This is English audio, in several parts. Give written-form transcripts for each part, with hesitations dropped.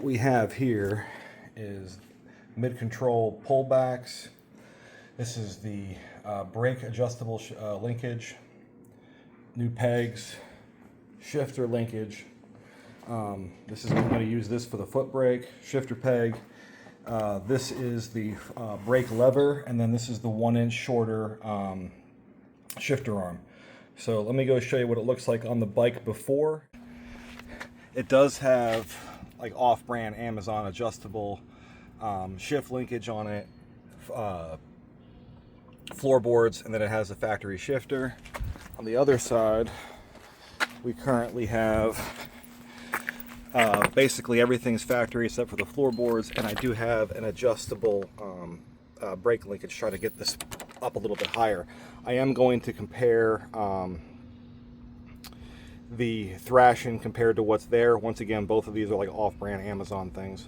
we have here is mid-control pullbacks. This is the brake adjustable linkage, new pegs, shifter linkage. This is, I'm going to use this for the foot brake, shifter peg. This is the brake lever, and then this is the 1 inch shorter shifter arm. So let me go show you what it looks like on the bike before. It does have like off-brand Amazon adjustable shift linkage on it, floorboards, and then it has a factory shifter. On the other side, we currently have basically everything's factory except for the floorboards, and I do have an adjustable brake linkage, try to get this up a little bit higher. I am going to compare the Thrashin compared to what's there. Once again, both of these are like off-brand Amazon things.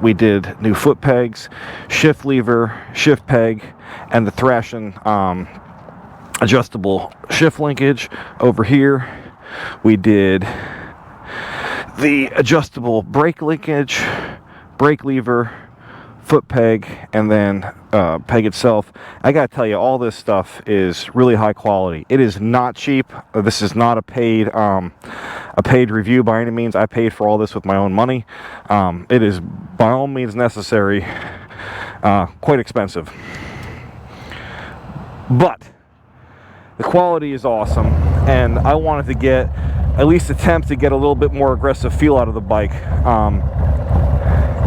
we did new foot pegs, shift lever, shift peg, and the Thrashin adjustable shift linkage over here. We did the adjustable brake linkage, brake lever, foot peg, and then peg itself. I gotta tell you, all this stuff is really high quality. It is not cheap. This is not a paid review by any means. I paid for all this with my own money. It is by all means necessary, quite expensive, but the quality is awesome, and I wanted to get, at least attempt to get a little bit more aggressive feel out of the bike,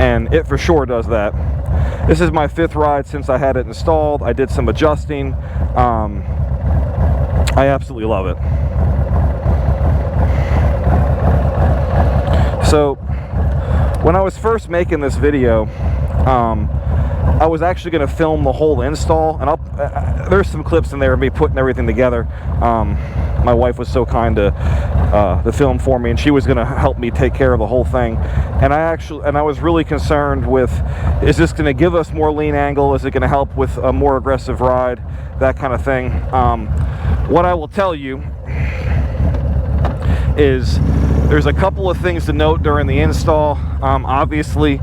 and it for sure does that. This is my 5th ride since I had it installed. I did some adjusting. I absolutely love it. So when I was first making this video, I was actually going to film the whole install, and there's some clips in there of me putting everything together. My wife was so kind to film for me, and she was going to help me take care of the whole thing. And I was really concerned with, is this going to give us more lean angle? Is it going to help with a more aggressive ride? That kind of thing. What I will tell you is there's a couple of things to note during the install. Obviously,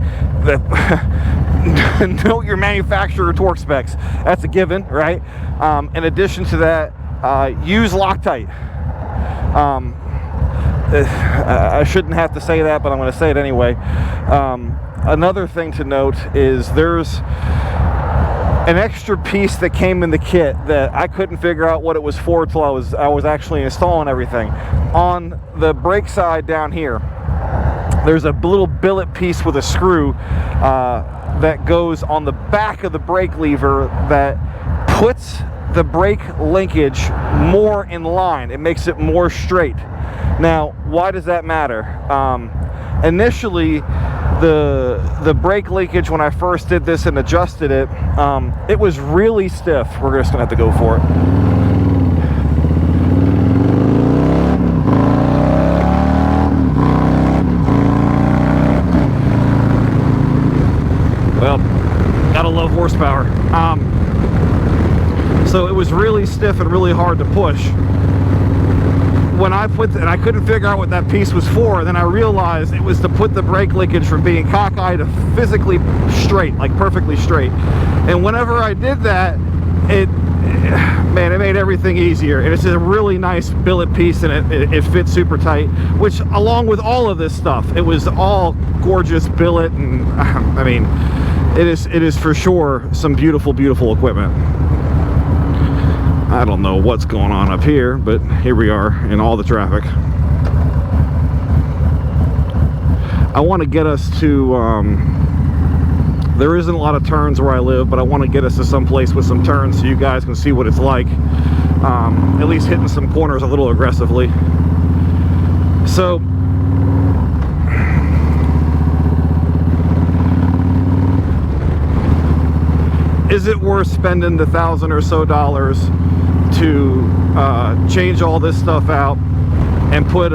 note your manufacturer torque specs. That's a given, right? In addition to that, use Loctite. I shouldn't have to say that, but I'm going to say it anyway. Another thing to note is there's an extra piece that came in the kit that I couldn't figure out what it was for till I was actually installing everything. On the brake side down here, there's a little billet piece with a screw that goes on the back of the brake lever that puts the brake linkage more in line. It makes it more straight. Now, why does that matter? Initially, the brake linkage, when I first did this and adjusted it, it was really stiff. We're just gonna have to go for it. Well, gotta love horsepower. So it was really stiff and really hard to push. When I and I couldn't figure out what that piece was for, and then I realized it was to put the brake linkage from being cockeyed to physically straight, like perfectly straight. And whenever I did that, it made everything easier. And it's a really nice billet piece, and it fits super tight, which along with all of this stuff, it was all gorgeous billet, and I mean, it is for sure some beautiful, beautiful equipment. I don't know what's going on up here, but here we are in all the traffic. I want to get us to, there isn't a lot of turns where I live, but I want to get us to some place with some turns so you guys can see what it's like. At least hitting some corners a little aggressively. So, is it worth spending the $1,000 or so to change all this stuff out and put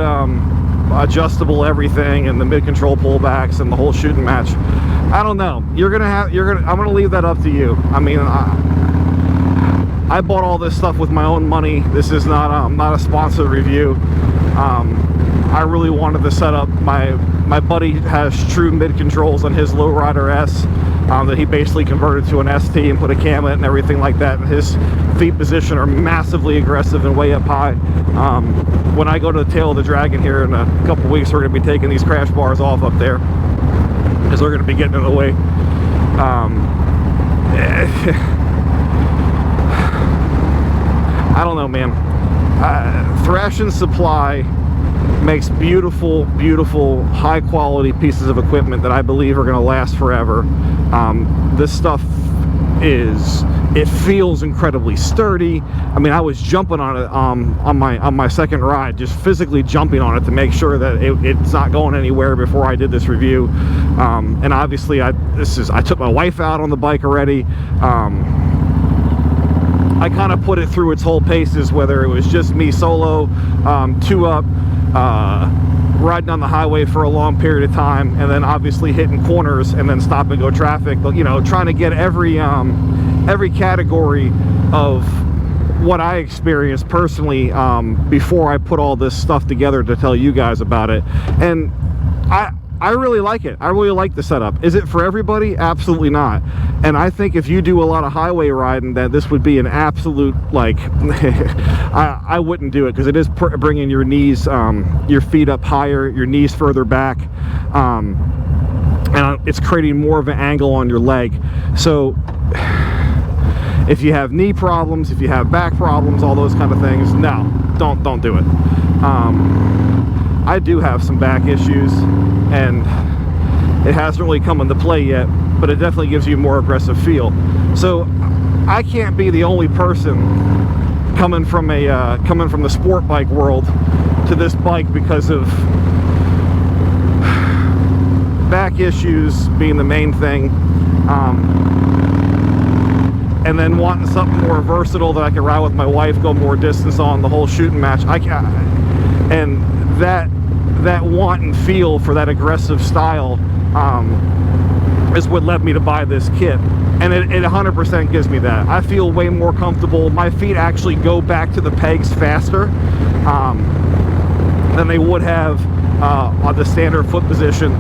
adjustable everything and the mid-control pullbacks and the whole shooting match? I don't know. I'm gonna leave that up to you. I mean, I bought all this stuff with my own money. This is not a sponsored review. I really wanted to set up, my buddy has true mid controls on his Low Rider S that he basically converted to an ST and put a cam in it and everything like that. And his feet position are massively aggressive and way up high. When I go to the tail of the dragon here in a couple weeks, we're going to be taking these crash bars off up there because they're going to be getting in the way. I don't know, man. Thrashin Supply makes beautiful, beautiful, high quality pieces of equipment that I believe are going to last forever. This stuff it feels incredibly sturdy. I mean, I was jumping on it on my second ride, just physically jumping on it to make sure that it's not going anywhere before I did this review. And obviously I took my wife out on the bike already. I kind of put it through its whole paces, whether it was just me solo, two up, riding on the highway for a long period of time, and then obviously hitting corners and then stop and go traffic, you know, trying to get every category of what I experienced personally before I put all this stuff together to tell you guys about it. And I really like it. I really like the setup. Is it for everybody? Absolutely not. And I think if you do a lot of highway riding, that this would be an absolute, like, I wouldn't do it, because it is bringing your knees, your feet up higher, your knees further back, and it's creating more of an angle on your leg. So if you have knee problems, if you have back problems, all those kind of things, no, don't do it. I do have some back issues, and it hasn't really come into play yet, but it definitely gives you a more aggressive feel. So I can't be the only person coming from the sport bike world to this bike because of back issues being the main thing, and then wanting something more versatile that I can ride with my wife, go more distance on, the whole shooting match. And that want and feel for that aggressive style is what led me to buy this kit, and it 100% gives me that. I feel way more comfortable. My feet actually go back to the pegs faster than they would have on the standard foot position.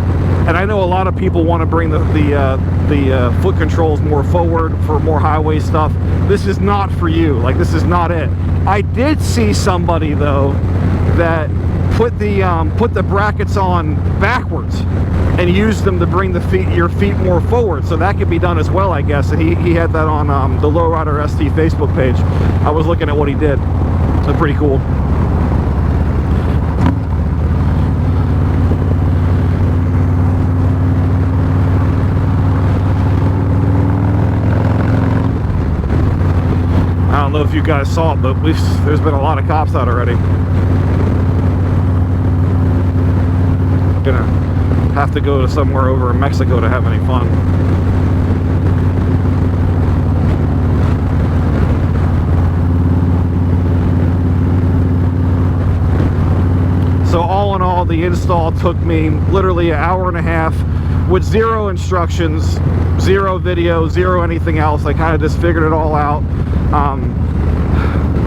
And I know a lot of people want to bring the foot controls more forward for more highway stuff. This is not for you. Like, this is not it. I did see somebody though that put the brackets on backwards and used them to bring your feet more forward. So that could be done as well, I guess. And he had that on the Low Rider ST Facebook page. I was looking at what he did. So pretty cool. I don't know if you guys saw it, but there's been a lot of cops out already. Gonna have to go to somewhere over in Mexico to have any fun. So all in all, the install took me literally an hour and a half with zero instructions, zero video, zero anything else. I kind of just figured it all out.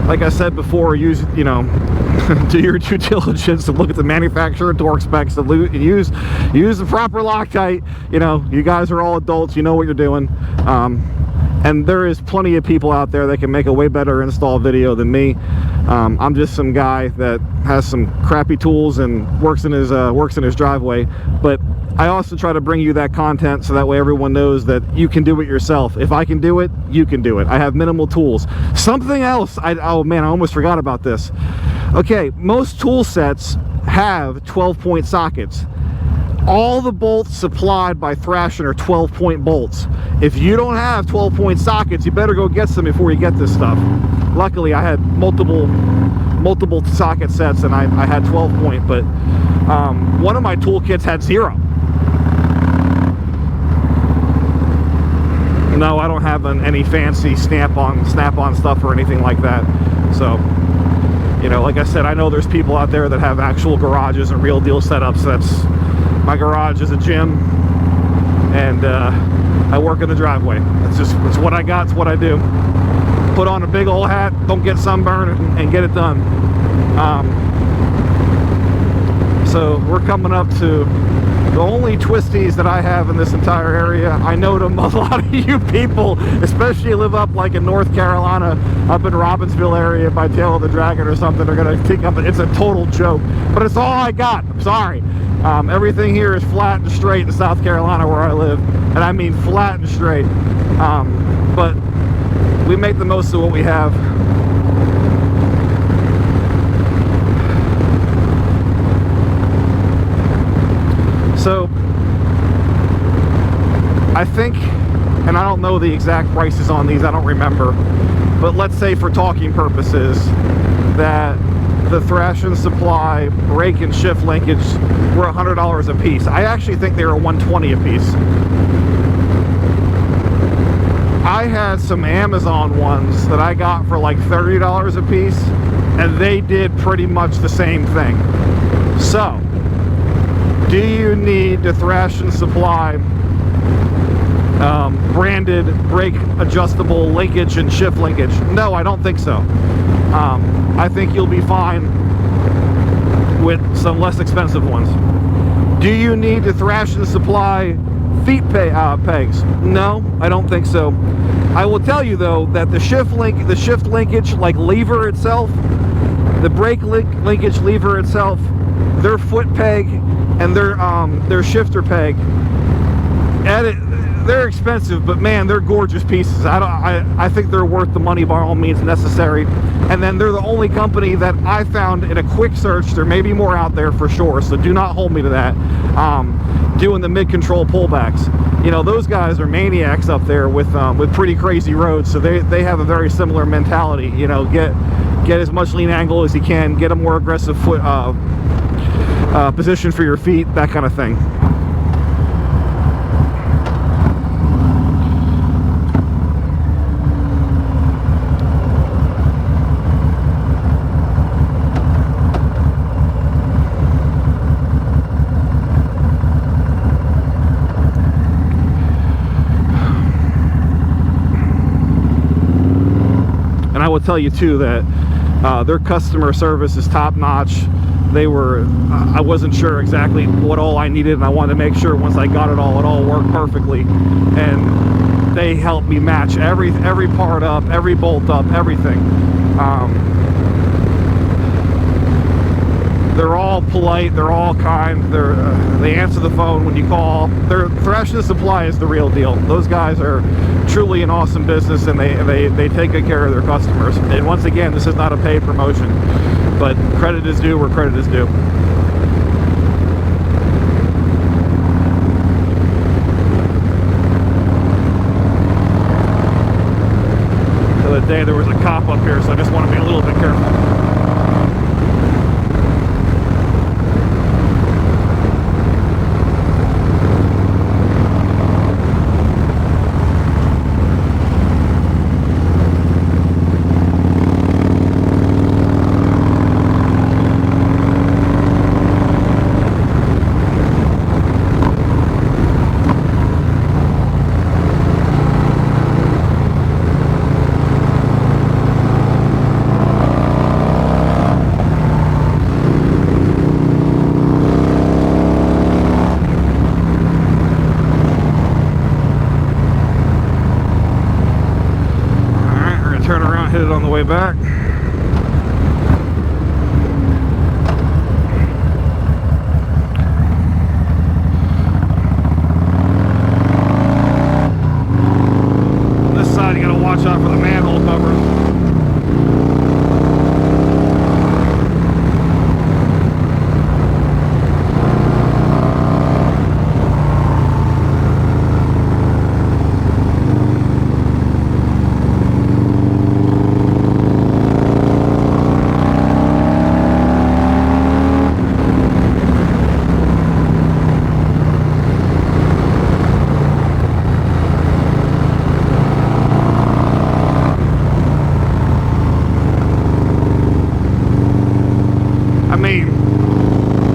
Like I said before, do your due diligence and look at the manufacturer torque specs and use the proper Loctite. You know, you guys are all adults, you know what you're doing. And there is plenty of people out there that can make a way better install video than me. I'm just some guy that has some crappy tools and works in his driveway, but I also try to bring you that content so that way everyone knows that you can do it yourself. If I can do it, you can do it. I have minimal tools. Something else, oh man, I almost forgot about this. Okay, most tool sets have 12-point sockets. All the bolts supplied by Thrashin are 12-point bolts. If you don't have 12-point sockets, you better go get some before you get this stuff. Luckily, I had multiple socket sets, and I had 12-point, but one of my toolkits had 0. No, I don't have any fancy snap-on stuff or anything like that. So, you know, like I said, I know there's people out there that have actual garages and real deal setups. My garage is a gym, and I work in the driveway. It's what I got. It's what I do. Put on a big old hat, don't get sunburned, and get it done. So we're coming up to the only twisties that I have in this entire area. I know them, a lot of you people, especially live up like in North Carolina, up in Robbinsville area by Tail of the Dragon or something, are gonna think up. It's a total joke, but it's all I got. I'm sorry. Everything here is flat and straight in South Carolina where I live, and I mean flat and straight. But we make the most of what we have. So I think, and I don't know the exact prices on these, I don't remember, but let's say for talking purposes that the Thrashin Supply brake and shift linkage were $100 a piece. I actually think they were $120 a piece. I had some Amazon ones that I got for like $30 a piece, and they did pretty much the same thing. So Do you need the Thrashin Supply branded brake adjustable linkage and shift linkage? No, I don't think so. I think you'll be fine with some less expensive ones. Do you need the Thrashin Supply pegs? No, I don't think so. I will tell you though that the shift linkage, like lever itself, the brake linkage lever itself, their foot peg and their shifter peg, they're expensive, but man, they're gorgeous pieces. I think they're worth the money by all means necessary. And then they're the only company that I found in a quick search. There may be more out there for sure, so do not hold me to that. Doing the mid-control pullbacks, you know, those guys are maniacs up there with pretty crazy roads, so they have a very similar mentality. You know, get as much lean angle as you can, get a more aggressive foot position for your feet, that kind of thing. And I will tell you too that their customer service is top-notch. I wasn't sure exactly what all I needed, and I wanted to make sure once I got it all worked perfectly. And they helped me match every part up, every bolt up, everything. They're all polite, they're all kind, they answer the phone when you call. Thrashin Supply is the real deal. Those guys are truly an awesome business, and they take good care of their customers. And once again, this is not a paid promotion, but credit is due where credit is due. The other day there was a cop up here, so I just want to be a little bit careful. Turn around, hit it on the way back. On this side, you gotta watch out for the manhole covers.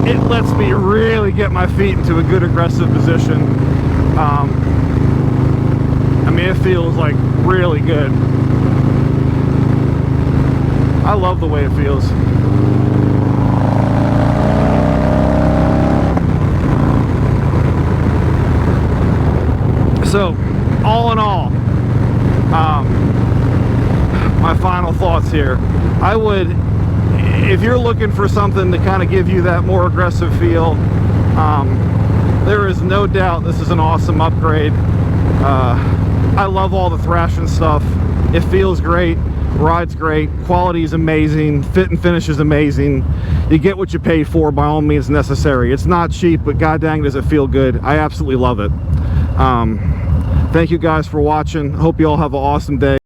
It lets me really get my feet into a good aggressive position. I mean, it feels like really good. I love the way it feels. So, all in all, my final thoughts here. I would, if you're looking for something to kind of give you that more aggressive feel, there is no doubt this is an awesome upgrade. I love all the Thrashin stuff. It feels great, rides great, quality is amazing, fit and finish is amazing. You get what you pay for by all means necessary. It's not cheap, but god dang does it feel good. I absolutely love it. Thank you guys for watching. Hope you all have an awesome day.